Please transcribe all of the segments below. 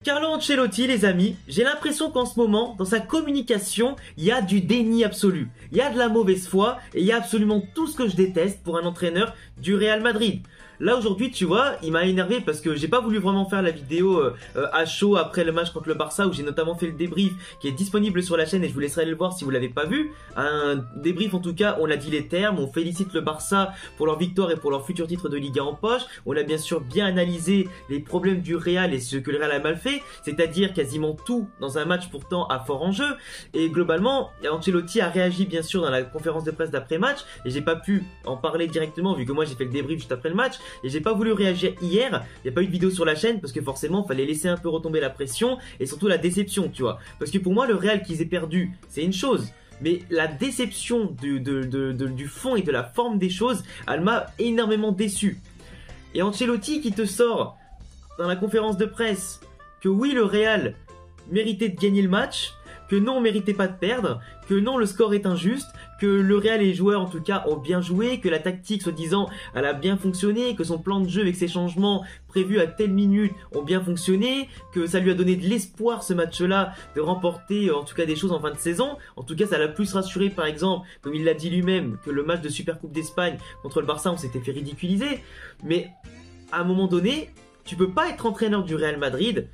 Carlo Ancelotti, les amis, j'ai l'impression qu'en ce moment, dans sa communication, il y a du déni absolu. Il y a de la mauvaise foi et il y a absolument tout ce que je déteste pour un entraîneur du Real Madrid. Là aujourd'hui, tu vois, il m'a énervé parce que j'ai pas voulu vraiment faire la vidéo à chaud après le match contre le Barça où j'ai notamment fait le débrief qui est disponible sur la chaîne et je vous laisserai aller le voir si vous l'avez pas vu. Un débrief en tout cas, on a dit les termes, on félicite le Barça pour leur victoire et pour leur futur titre de Liga en poche. On a bien sûr bien analysé les problèmes du Real et ce que le Real a mal fait, c'est-à-dire quasiment tout dans un match pourtant à fort enjeu. Et globalement, Ancelotti a réagi bien sûr dans la conférence de presse d'après-match et j'ai pas pu en parler directement vu que moi j'ai fait le débrief juste après le match. Et j'ai pas voulu réagir hier, il n'y a pas eu de vidéo sur la chaîne parce que forcément il fallait laisser un peu retomber la pression et surtout la déception, tu vois. Parce que pour moi le Real qu'ils aient perdu, c'est une chose, mais la déception du fond et de la forme des choses, elle m'a énormément déçu. Et Ancelotti qui te sort dans la conférence de presse que oui le Real méritait de gagner le match, que non on méritait pas de perdre, que non le score est injuste, que le Real et les joueurs en tout cas ont bien joué, que la tactique soi-disant elle a bien fonctionné, que son plan de jeu avec ses changements prévus à telle minute ont bien fonctionné, que ça lui a donné de l'espoir ce match-là de remporter en tout cas des choses en fin de saison. En tout cas ça l'a plus rassuré par exemple, comme il l'a dit lui-même, que le match de Supercoupe d'Espagne contre le Barça on s'était fait ridiculiser. Mais à un moment donné, tu peux pas être entraîneur du Real Madrid,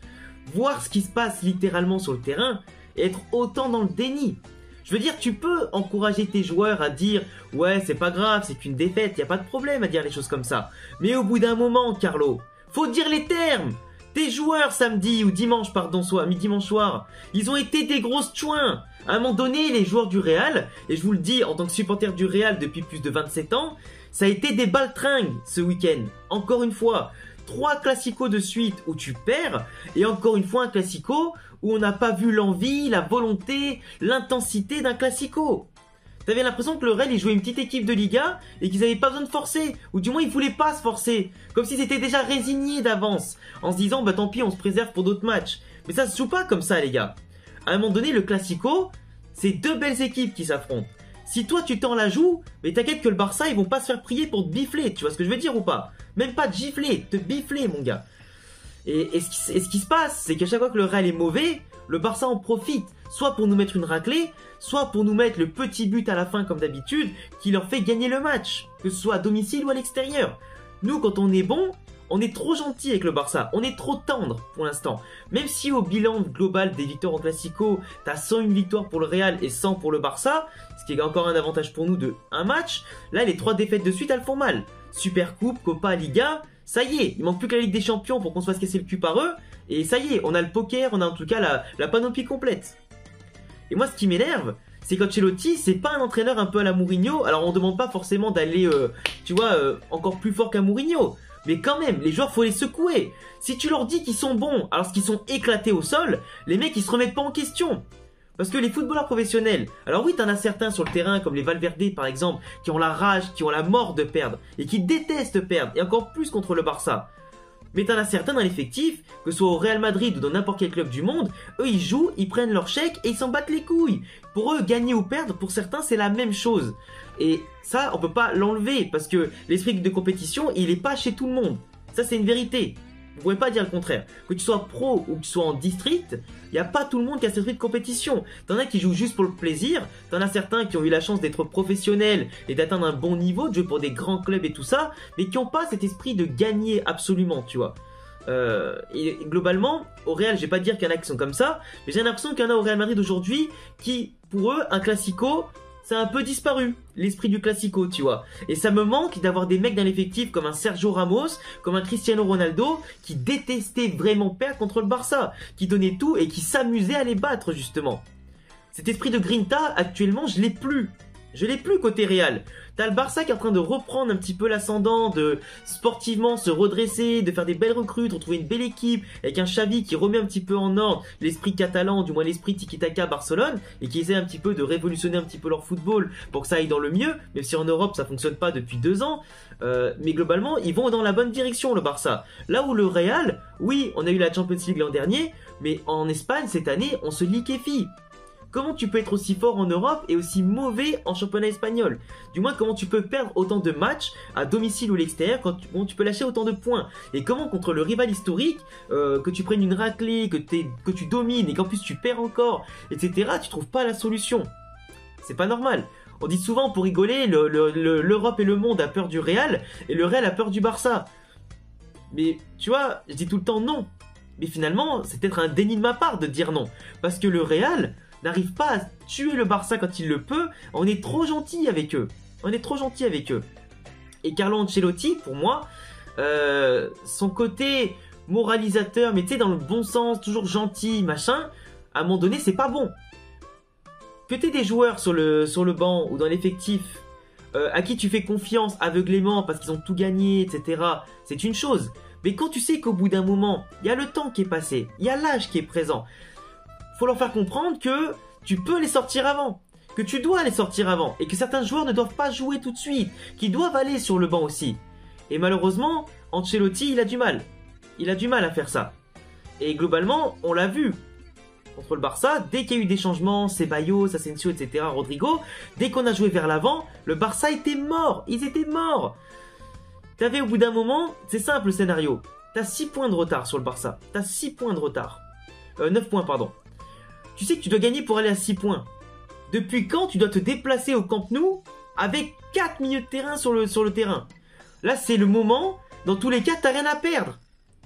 voir ce qui se passe littéralement sur le terrain et être autant dans le déni. Je veux dire, tu peux encourager tes joueurs à dire « Ouais, c'est pas grave, c'est qu'une défaite, y a pas de problème à dire les choses comme ça. » Mais au bout d'un moment, Carlo, faut dire les termes. Tes joueurs samedi ou dimanche, pardon, dimanche soir, ils ont été des grosses chouins. À un moment donné, les joueurs du Real, et je vous le dis en tant que supporter du Real depuis plus de 27 ans, ça a été des baltringues ce week-end. Encore une fois, 3 classicos de suite où tu perds, et encore une fois un classico où on n'a pas vu l'envie, la volonté, l'intensité d'un classico. T'avais l'impression que le Real, il jouait une petite équipe de Liga et qu'ils n'avaient pas besoin de forcer, ou du moins ils voulaient pas se forcer, comme s'ils étaient déjà résignés d'avance, en se disant bah tant pis on se préserve pour d'autres matchs. Mais ça se joue pas comme ça les gars. À un moment donné le classico, c'est 2 belles équipes qui s'affrontent. Si toi tu t'en la joues, mais t'inquiète que le Barça ils vont pas se faire prier pour te bifler, tu vois ce que je veux dire ou pas? Même pas te gifler, te bifler mon gars. Et ce qui se passe, c'est qu'à chaque fois que le Real est mauvais, le Barça en profite, soit pour nous mettre une raclée, soit pour nous mettre le petit but à la fin comme d'habitude, qui leur fait gagner le match, que ce soit à domicile ou à l'extérieur. Nous quand on est bon, on est trop gentil avec le Barça, on est trop tendre pour l'instant. Même si au bilan global des victoires en Classico, t'as 101 victoires pour le Real et 100 pour le Barça, ce qui est encore un avantage pour nous de un match, là les 3 défaites de suite elles font mal. Supercoupe, Copa, Liga, ça y est, il manque plus que la Ligue des Champions pour qu'on se fasse casser le cul par eux, et ça y est, on a le poker, on a en tout cas la panoplie complète. Et moi ce qui m'énerve, c'est qu'Ancelotti, c'est pas un entraîneur un peu à la Mourinho, alors on demande pas forcément d'aller, tu vois, encore plus fort qu'un Mourinho, mais quand même, les joueurs faut les secouer. Si tu leur dis qu'ils sont bons alors qu'ils sont éclatés au sol, les mecs ils se remettent pas en question. Parce que les footballeurs professionnels, alors oui t'en as certains sur le terrain comme les Valverde par exemple, qui ont la rage, qui ont la mort de perdre et qui détestent perdre, et encore plus contre le Barça. Mais t'en as certains dans l'effectif, que ce soit au Real Madrid ou dans n'importe quel club du monde, eux ils jouent, ils prennent leur chèque et ils s'en battent les couilles. Pour eux, gagner ou perdre, pour certains c'est la même chose. Et ça on peut pas l'enlever parce que l'esprit de compétition il est pas chez tout le monde. Ça c'est une vérité. Vous pouvez pas dire le contraire. Que tu sois pro ou que tu sois en district, il n'y a pas tout le monde qui a cet esprit de compétition. T'en as qui jouent juste pour le plaisir, t'en as certains qui ont eu la chance d'être professionnels et d'atteindre un bon niveau, de jouer pour des grands clubs et tout ça, mais qui n'ont pas cet esprit de gagner absolument, tu vois. Et globalement, au Real, je vais pas dire qu'il y en a qui sont comme ça, mais j'ai l'impression qu'il y en a au Real Madrid aujourd'hui qui, pour eux, un classico, ça a un peu disparu, l'esprit du classico, tu vois. Et ça me manque d'avoir des mecs dans l'effectif comme un Sergio Ramos, comme un Cristiano Ronaldo, qui détestaient vraiment perdre contre le Barça, qui donnaient tout et qui s'amusaient à les battre, justement. Cet esprit de grinta, actuellement, je l'ai plus. Je l'ai plus côté Real. T'as le Barça qui est en train de reprendre un petit peu l'ascendant, de sportivement se redresser, de faire des belles recrues, de retrouver une belle équipe, avec un Xavi qui remet un petit peu en ordre l'esprit catalan, du moins l'esprit tiki-taka Barcelone, et qui essaie un petit peu de révolutionner un petit peu leur football pour que ça aille dans le mieux, même si en Europe ça fonctionne pas depuis 2 ans. Mais globalement, ils vont dans la bonne direction, le Barça. Là où le Real, oui, on a eu la Champions League l'an dernier, mais en Espagne, cette année, on se liquéfie. comment tu peux être aussi fort en Europe et aussi mauvais en championnat espagnol? Du moins, comment tu peux perdre autant de matchs à domicile ou à l'extérieur comment tu peux lâcher autant de points? Et comment contre le rival historique, que tu prennes une raclée, que tu domines et qu'en plus tu perds encore, etc., tu trouves pas la solution? C'est pas normal. On dit souvent pour rigoler, l'Europe et le monde a peur du Real et le Real a peur du Barça. Mais tu vois, je dis tout le temps non. Mais finalement, c'est peut-être un déni de ma part de dire non. Parce que le Real n'arrive pas à tuer le Barça quand il le peut. On est trop gentil avec eux. On est trop gentil avec eux. Et Carlo Ancelotti, pour moi, son côté moralisateur, mais tu sais, dans le bon sens, toujours gentil, machin, à un moment donné, c'est pas bon. Que tu aies des joueurs sur le banc ou dans l'effectif à qui tu fais confiance aveuglément parce qu'ils ont tout gagné, etc., c'est une chose. Mais quand tu sais qu'au bout d'un moment, il y a le temps qui est passé, il y a l'âge qui est présent, faut leur faire comprendre que tu peux les sortir avant, que tu dois les sortir avant, et que certains joueurs ne doivent pas jouer tout de suite, qu'ils doivent aller sur le banc aussi. Et malheureusement, Ancelotti, il a du mal. Il a du mal à faire ça. Et globalement, on l'a vu. Contre le Barça, dès qu'il y a eu des changements, Ceballos, Asensio, etc., Rodrigo, dès qu'on a joué vers l'avant, le Barça était mort, ils étaient morts. T'avais au bout d'un moment, c'est simple le scénario, t'as 6 points de retard sur le Barça, t'as 6 points de retard, 9 points pardon. Tu sais que tu dois gagner pour aller à 6 points. Depuis quand tu dois te déplacer au Camp Nou avec 4 milieux de terrain sur le terrain? Là c'est le moment, dans tous les cas t'as rien à perdre.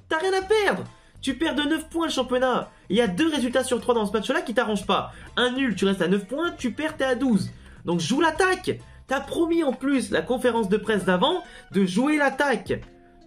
T'as rien à perdre. Tu perds de 9 points le championnat. Il y a 2 résultats sur 3 dans ce match-là qui t'arrangent pas. Un nul, tu restes à 9 points, tu perds, t'es à 12. Donc joue l'attaque. T'as promis en plus, la conférence de presse d'avant, de jouer l'attaque.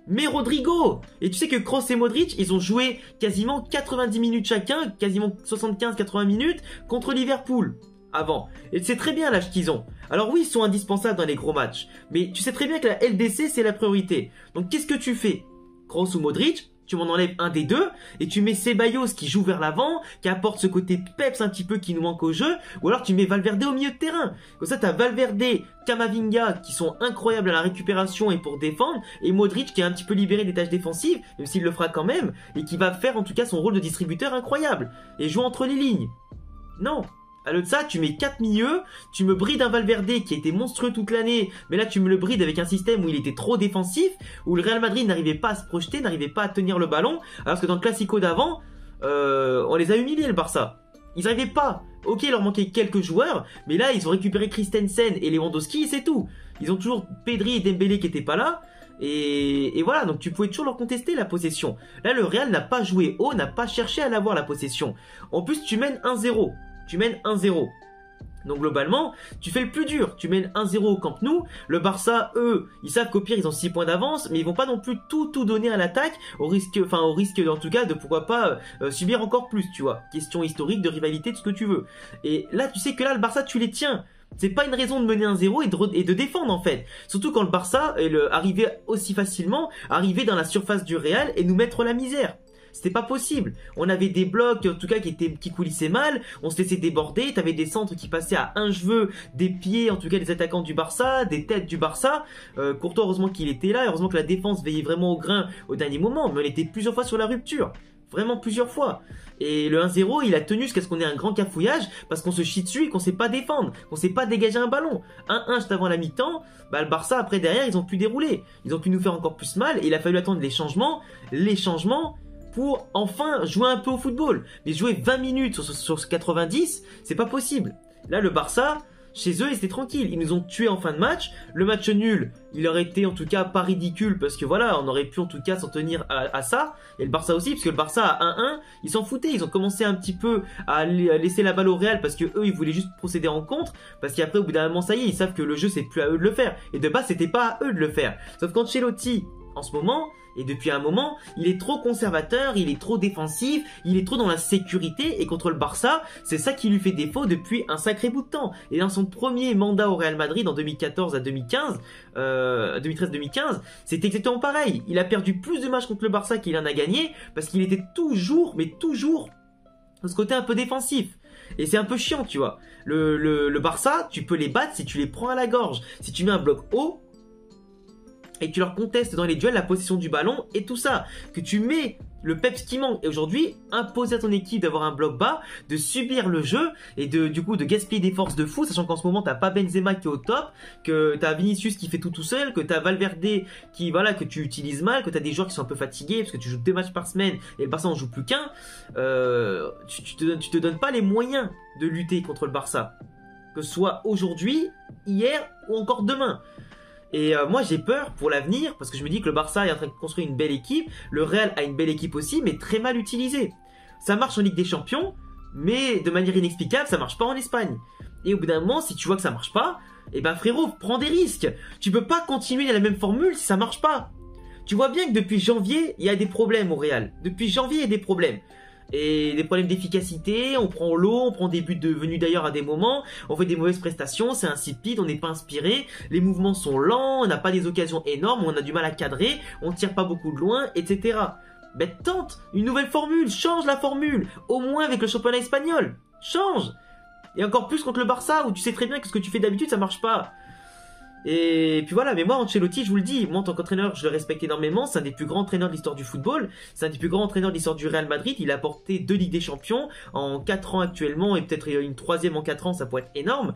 Mais Rodrigo. Et tu sais que Kroos et Modric, ils ont joué quasiment 90 minutes chacun, quasiment 75-80 minutes, contre Liverpool. Avant. Et tu sais très bien l'âge qu'ils ont. Alors oui, ils sont indispensables dans les gros matchs. Mais tu sais très bien que la LDC, c'est la priorité. Donc qu'est-ce que tu fais? Kroos ou Modric, tu m'en enlèves un des deux et tu mets Ceballos qui joue vers l'avant, qui apporte ce côté peps un petit peu qui nous manque au jeu, ou alors tu mets Valverde au milieu de terrain. Comme ça, tu as Valverde, Camavinga qui sont incroyables à la récupération et pour défendre, et Modric qui est un petit peu libéré des tâches défensives, même s'il le fera quand même, et qui va faire en tout cas son rôle de distributeur incroyable, et joue entre les lignes. Non. À l'autre de ça, tu mets 4 milieux, tu me brides un Valverde qui a été monstrueux toute l'année, mais là tu me le brides avec un système où il était trop défensif, où le Real Madrid n'arrivait pas à se projeter, n'arrivait pas à tenir le ballon, alors que dans le Classico d'avant, on les a humiliés le Barça. Ils n'arrivaient pas. Ok, il leur manquait quelques joueurs, mais là ils ont récupéré Christensen et Lewandowski et c'est tout. Ils ont toujours Pedri et Dembélé qui n'étaient pas là. Et voilà, donc tu pouvais toujours leur contester la possession. Là le Real n'a pas joué haut, n'a pas cherché à l'avoir la possession. En plus tu mènes 1-0. Tu mènes 1-0. Donc globalement, tu fais le plus dur. Tu mènes 1-0 au Camp Nou. Le Barça, eux, ils savent qu'au pire, ils ont 6 points d'avance, mais ils vont pas non plus tout donner à l'attaque, au risque en tout cas de pourquoi pas subir encore plus, tu vois. Question historique, de rivalité, de ce que tu veux. Et là, tu sais que là, le Barça, tu les tiens. C'est pas une raison de mener 1-0 et de défendre en fait. Surtout quand le Barça arrivait aussi facilement, arrivait dans la surface du Real et nous mettre la misère. C'était pas possible. On avait des blocs, en tout cas, qui coulissaient mal. On se laissait déborder. T'avais des centres qui passaient à un cheveu des pieds, en tout cas, des attaquants du Barça, des têtes du Barça. Courtois, heureusement qu'il était là. Heureusement que la défense veillait vraiment au grain au dernier moment. Mais on était plusieurs fois sur la rupture. Vraiment plusieurs fois. Et le 1-0, il a tenu jusqu'à ce qu'on ait un grand cafouillage parce qu'on se chie dessus et qu'on sait pas défendre, qu'on sait pas dégager un ballon. 1-1 juste avant la mi-temps, bah le Barça après derrière, ils ont pu dérouler. Ils ont pu nous faire encore plus mal et il a fallu attendre les changements pour enfin jouer un peu au football. Mais jouer 20 minutes sur 90, c'est pas possible. Là, le Barça, chez eux, ils étaient tranquilles. Ils nous ont tués en fin de match. Le match nul, il aurait été en tout cas pas ridicule parce que voilà, on aurait pu en tout cas s'en tenir à ça. Et le Barça aussi, parce que le Barça à 1-1, ils s'en foutaient. Ils ont commencé un petit peu à laisser la balle au Real parce que eux, ils voulaient juste procéder en contre. Parce qu'après, au bout d'un moment, ça y est, ils savent que le jeu, c'est plus à eux de le faire. Et de base, c'était pas à eux de le faire. Sauf qu'Ancelotti, en ce moment, et depuis un moment, il est trop conservateur, il est trop défensif, il est trop dans la sécurité et contre le Barça, c'est ça qui lui fait défaut depuis un sacré bout de temps. Et dans son premier mandat au Real Madrid en 2014 à 2015, 2013-2015, c'est exactement pareil. Il a perdu plus de matchs contre le Barça qu'il en a gagné parce qu'il était toujours, mais toujours, de ce côté un peu défensif. Et c'est un peu chiant, tu vois. Le Barça, tu peux les battre si tu les prends à la gorge. Si tu mets un bloc haut, et tu leur contestes dans les duels la possession du ballon et tout ça. Que tu mets le peps qui manque. Et aujourd'hui, imposer à ton équipe d'avoir un bloc bas, de subir le jeu et du coup de gaspiller des forces de fou, sachant qu'en ce moment t'as pas Benzema qui est au top, que t'as Vinicius qui fait tout seul, que t'as Valverde qui voilà que tu utilises mal, que t'as des joueurs qui sont un peu fatigués parce que tu joues 2 matchs par semaine et le Barça en joue plus qu'un. Tu te donnes pas les moyens de lutter contre le Barça, que ce soit aujourd'hui, hier ou encore demain. Et moi j'ai peur pour l'avenir parce que je me dis que le Barça est en train de construire une belle équipe, le Real a une belle équipe aussi mais très mal utilisée. Ça marche en Ligue des Champions mais de manière inexplicable ça marche pas en Espagne. Et au bout d'un moment si tu vois que ça marche pas, eh ben frérot prends des risques. Tu peux pas continuer la même formule si ça marche pas. Tu vois bien que depuis janvier il y a des problèmes au Real. Depuis janvier il y a des problèmes. Et des problèmes d'efficacité, on prend l'eau, on prend des buts venus d'ailleurs à des moments, on fait des mauvaises prestations, c'est insipide, on n'est pas inspiré, les mouvements sont lents, on n'a pas des occasions énormes, on a du mal à cadrer, on tire pas beaucoup de loin, etc. Ben tente une nouvelle formule, change la formule, au moins avec le championnat espagnol, change. Et encore plus contre le Barça où tu sais très bien que ce que tu fais d'habitude ça marche pas. Et puis voilà, mais moi Ancelotti, je vous le dis, moi en tant qu'entraîneur, je le respecte énormément, c'est un des plus grands entraîneurs de l'histoire du football, c'est un des plus grands entraîneurs de l'histoire du Real Madrid, il a porté 2 Ligues des Champions en 4 ans actuellement, et peut-être une 3e en 4 ans, ça pourrait être énorme.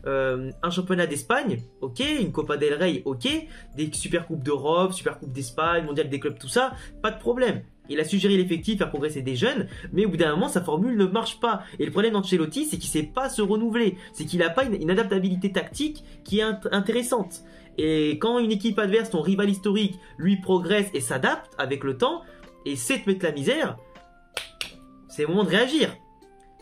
Un championnat d'Espagne, ok, une Copa del Rey, ok, des Super Coupes d'Europe, Super Coupe d'Espagne, Mondial des clubs, tout ça, pas de problème. Il a su gérer l'effectif, faire progresser des jeunes, mais au bout d'un moment, sa formule ne marche pas. Et le problème d'Ancelotti, c'est qu'il ne sait pas se renouveler. C'est qu'il n'a pas une adaptabilité tactique qui est intéressante. Et quand une équipe adverse, ton rival historique, lui progresse et s'adapte avec le temps, et sait te mettre la misère, c'est le moment de réagir.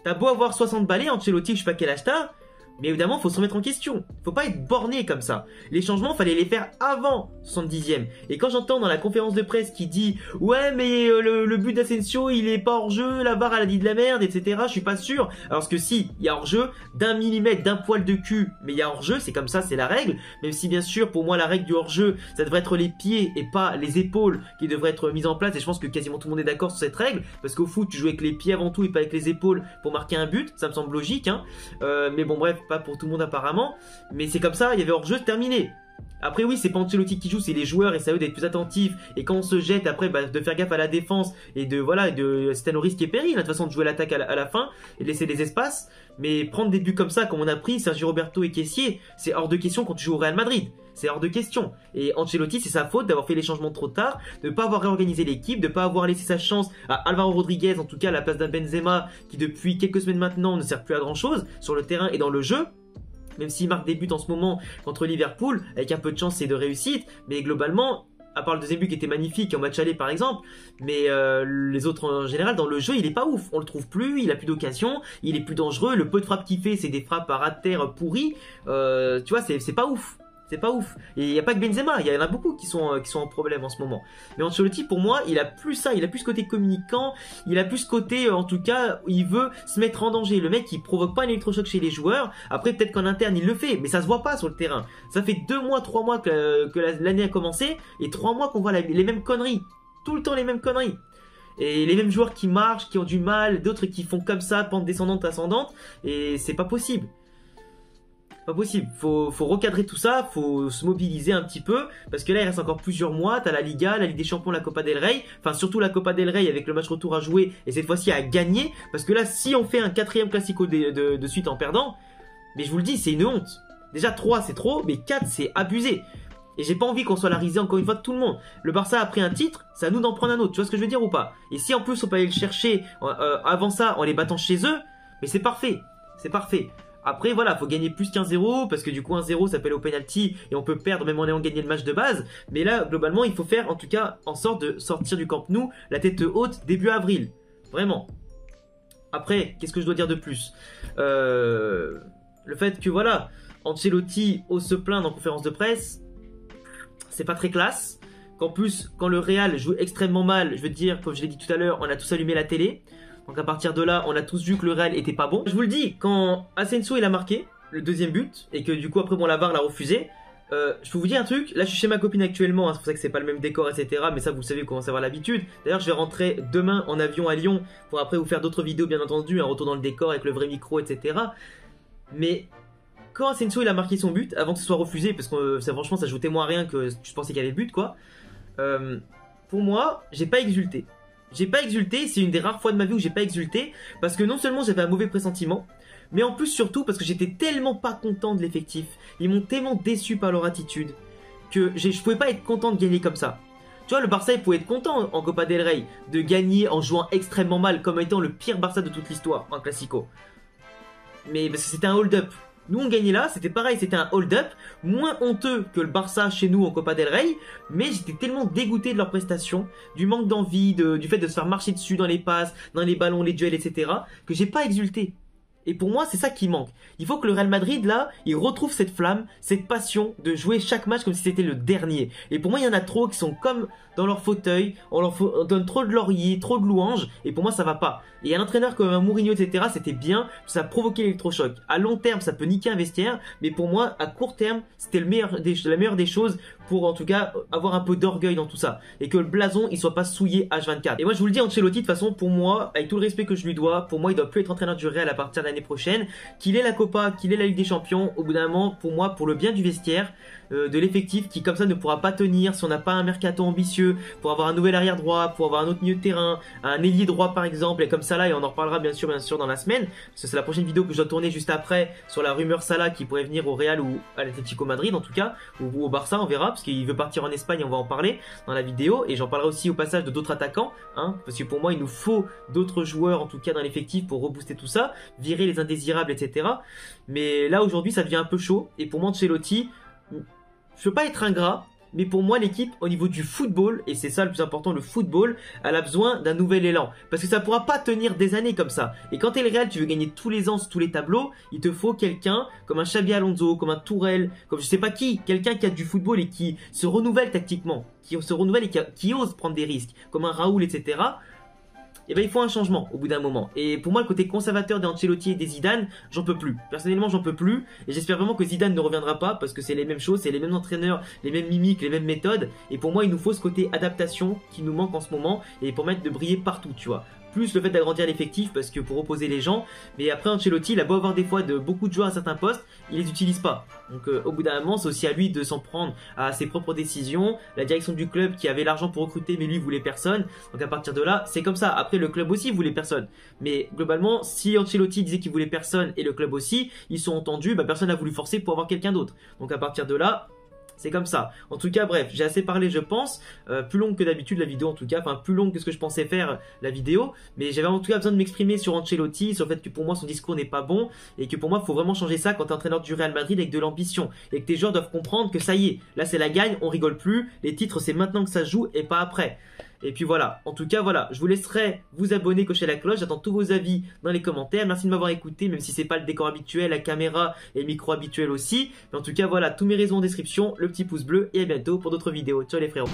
T'as beau avoir 60 balais, Ancelotti, je sais pas quel âge t'as, mais évidemment, faut se remettre en question. Faut pas être borné comme ça. Les changements, fallait les faire avant 70e. Et quand j'entends dans la conférence de presse qui dit « Ouais, mais le but d'Asensio, il est pas hors-jeu, la VAR, elle a dit de la merde, etc. » Je suis pas sûr. Alors que si, il y a hors-jeu d'1 millimètre, d'un poil de cul, mais il y a hors-jeu, c'est comme ça, c'est la règle. Même si, bien sûr, pour moi, la règle du hors-jeu, ça devrait être les pieds et pas les épaules qui devraient être mises en place. Et je pense que quasiment tout le monde est d'accord sur cette règle. Parce qu'au foot, tu joues avec les pieds avant tout et pas avec les épaules pour marquer un but. Ça me semble logique, hein. Mais bon, bref, pas pour tout le monde apparemment, mais c'est comme ça, il y avait hors-jeu, terminé. Après oui, c'est pas Ancelotti qui joue, c'est les joueurs et c'est à eux d'être plus attentifs. Et quand on se jette après, de faire gaffe à la défense et de voilà, c'est un risque et péril, hein, de toute façon de jouer l'attaque à la fin et de laisser des espaces. Mais prendre des buts comme ça, comme on a pris Sergio Roberto et Kessié, c'est hors de question quand tu joues au Real Madrid. C'est hors de question. Et Ancelotti, c'est sa faute d'avoir fait les changements trop tard, de ne pas avoir réorganisé l'équipe, de ne pas avoir laissé sa chance à Alvaro Rodriguez, en tout cas à la place d'un Benzema qui depuis quelques semaines maintenant ne sert plus à grand chose sur le terrain et dans le jeu. Même s'il marque des buts en ce moment contre Liverpool, avec un peu de chance et de réussite, mais globalement, à part le deuxième but qui était magnifique en match aller par exemple, mais les autres en général dans le jeu il est pas ouf, on le trouve plus, il a plus d'occasion, il est plus dangereux, le peu de frappes qu'il fait c'est des frappes à ras de terre pourries, tu vois c'est pas ouf. C'est pas ouf. Et il n'y a pas que Benzema, il y en a beaucoup qui sont en problème en ce moment. Mais Ancelotti, pour moi, il a plus ça, il a plus ce côté communicant, il a plus ce côté, en tout cas, il veut se mettre en danger. Le mec, il provoque pas un électrochoc chez les joueurs. Après, peut-être qu'en interne, il le fait, mais ça se voit pas sur le terrain. Ça fait 2 mois, 3 mois que l'année a commencé, et 3 mois qu'on voit les mêmes conneries. Tout le temps les mêmes conneries. Et les mêmes joueurs qui marchent, qui ont du mal, d'autres qui font comme ça, pente descendante, ascendante, et c'est pas possible. Pas possible, faut recadrer tout ça, faut se mobiliser un petit peu, parce que là il reste encore plusieurs mois, t'as la Liga, la Ligue des Champions, la Copa del Rey, enfin surtout la Copa del Rey avec le match retour à jouer, et cette fois-ci à gagner, parce que là si on fait un 4e classico de suite en perdant, mais je vous le dis, c'est une honte. Déjà 3 c'est trop, mais 4 c'est abusé. Et j'ai pas envie qu'on soit la risée encore une fois de tout le monde. Le Barça a pris un titre, c'est à nous d'en prendre un autre, tu vois ce que je veux dire ou pas? Et si en plus on peut aller le chercher avant ça en les battant chez eux, mais c'est parfait, c'est parfait. Après voilà, faut gagner plus qu'1-0 parce que du coup 1-0 s'appelle au penalty et on peut perdre même en ayant gagné le match de base. Mais là globalement il faut faire en tout cas en sorte de sortir du Camp Nou la tête haute début avril. Vraiment. Après, qu'est-ce que je dois dire de plus? Le fait que voilà, Ancelotti ose se plaindre en conférence de presse, c'est pas très classe. Qu'en plus, quand le Real joue extrêmement mal, je veux dire, comme je l'ai dit tout à l'heure, on a tous allumé la télé. Donc à partir de là, on a tous vu que le Real était pas bon. Je vous le dis, quand Asensio il a marqué le 2e but, et que du coup après bon la VAR l'a refusé, je peux vous dire un truc, là je suis chez ma copine actuellement, hein, c'est pour ça que c'est pas le même décor etc, mais ça vous le savez, vous commencez à avoir l'habitude. D'ailleurs je vais rentrer demain en avion à Lyon, pour après vous faire d'autres vidéos bien entendu, un retour dans le décor avec le vrai micro etc. Mais quand Asensio il a marqué son but, avant que ce soit refusé, parce que franchement ça jouait moins à rien que je pensais qu'il y avait but quoi, pour moi j'ai pas exulté. J'ai pas exulté, c'est une des rares fois de ma vie où j'ai pas exulté, parce que non seulement j'avais un mauvais pressentiment, mais en plus surtout parce que j'étais tellement pas content de l'effectif, ils m'ont tellement déçu par leur attitude, que je pouvais pas être content de gagner comme ça. Tu vois, le Barça, il pouvait être content en Copa del Rey de gagner en jouant extrêmement mal, comme étant le pire Barça de toute l'histoire en Classico. Mais parce que c'était un hold-up. Nous, on gagnait là, c'était pareil, c'était un hold-up, moins honteux que le Barça chez nous en Copa del Rey, mais j'étais tellement dégoûté de leur prestation, du manque d'envie, du fait de se faire marcher dessus dans les passes, dans les ballons, les duels, etc., que j'ai pas exulté. Et pour moi, c'est ça qui manque. Il faut que le Real Madrid, là, il retrouve cette flamme, cette passion de jouer chaque match comme si c'était le dernier. Et pour moi, il y en a trop qui sont comme dans leur fauteuil, on donne trop de lauriers, trop de louanges, et pour moi, ça va pas. Et un entraîneur comme un Mourinho, etc., c'était bien, ça a provoqué l'électrochoc. À long terme, ça peut niquer un vestiaire, mais pour moi, à court terme, c'était la meilleure des choses pour, en tout cas, avoir un peu d'orgueil dans tout ça. Et que le blason, il soit pas souillé H24. Et moi, je vous le dis, Ancelotti, de toute façon, pour moi, avec tout le respect que je lui dois, pour moi, il doit plus être entraîneur du Real à partir de l'année prochaine. Qu'il ait la Copa, qu'il ait la Ligue des Champions, au bout d'un moment, pour moi, pour le bien du vestiaire, de l'effectif, qui comme ça ne pourra pas tenir si on n'a pas un mercato ambitieux, pour avoir un nouvel arrière droit, pour avoir un autre milieu de terrain, un ailier droit par exemple, et comme ça là, et on en reparlera bien sûr dans la semaine, parce que c'est la prochaine vidéo que je dois tourner juste après, sur la rumeur Salah qui pourrait venir au Real ou à l'Atlético Madrid en tout cas, ou au Barça, on verra, parce qu'il veut partir en Espagne, on va en parler dans la vidéo, et j'en parlerai aussi au passage de d'autres attaquants, hein, parce que pour moi il nous faut d'autres joueurs en tout cas dans l'effectif pour rebooster tout ça, virer les indésirables, etc. Mais là aujourd'hui ça devient un peu chaud, et pour moi Ancelotti, je veux pas être ingrat, mais pour moi l'équipe au niveau du football, et c'est ça le plus important, le football, elle a besoin d'un nouvel élan, parce que ça pourra pas tenir des années comme ça. Et quand t'es le Real, tu veux gagner tous les ans sur tous les tableaux, il te faut quelqu'un comme un Xabi Alonso, comme un Tourelle, comme je sais pas qui, quelqu'un qui a du football et qui se renouvelle tactiquement, qui se renouvelle et qui ose prendre des risques, comme un Raoul, etc. Et ben il faut un changement au bout d'un moment. Et pour moi le côté conservateur des Ancelotti et des Zidane, j'en peux plus. Personnellement j'en peux plus. Et j'espère vraiment que Zidane ne reviendra pas parce que c'est les mêmes choses, c'est les mêmes entraîneurs, les mêmes mimiques, les mêmes méthodes. Et pour moi il nous faut ce côté adaptation qui nous manque en ce moment et pour permettre de briller partout, tu vois. Plus le fait d'agrandir l'effectif parce que pour opposer les gens. Mais après Ancelotti, il a beau avoir des fois beaucoup de joueurs à certains postes, il les utilise pas. Donc au bout d'un moment, c'est aussi à lui de s'en prendre à ses propres décisions. La direction du club qui avait l'argent pour recruter, mais lui voulait personne. Donc à partir de là, c'est comme ça. Après le club aussi voulait personne. Mais globalement, si Ancelotti disait qu'il voulait personne et le club aussi, ils sont entendus, bah, personne n'a voulu forcer pour avoir quelqu'un d'autre. Donc à partir de là, c'est comme ça. En tout cas, bref, j'ai assez parlé, je pense. Plus longue que d'habitude la vidéo, en tout cas. Enfin, plus longue que ce que je pensais faire la vidéo. Mais j'avais en tout cas besoin de m'exprimer sur Ancelotti, sur le fait que pour moi son discours n'est pas bon et que pour moi il faut vraiment changer ça quand t'es entraîneur du Real Madrid avec de l'ambition et que tes joueurs doivent comprendre que ça y est, là c'est la gagne, on rigole plus. Les titres c'est maintenant que ça se joue et pas après. Et puis voilà, en tout cas voilà, je vous laisserai vous abonner, cocher la cloche, j'attends tous vos avis dans les commentaires, merci de m'avoir écouté, même si c'est pas le décor habituel, la caméra et le micro habituel aussi, mais en tout cas voilà, tous mes réseaux en description, le petit pouce bleu et à bientôt pour d'autres vidéos, ciao les frérots.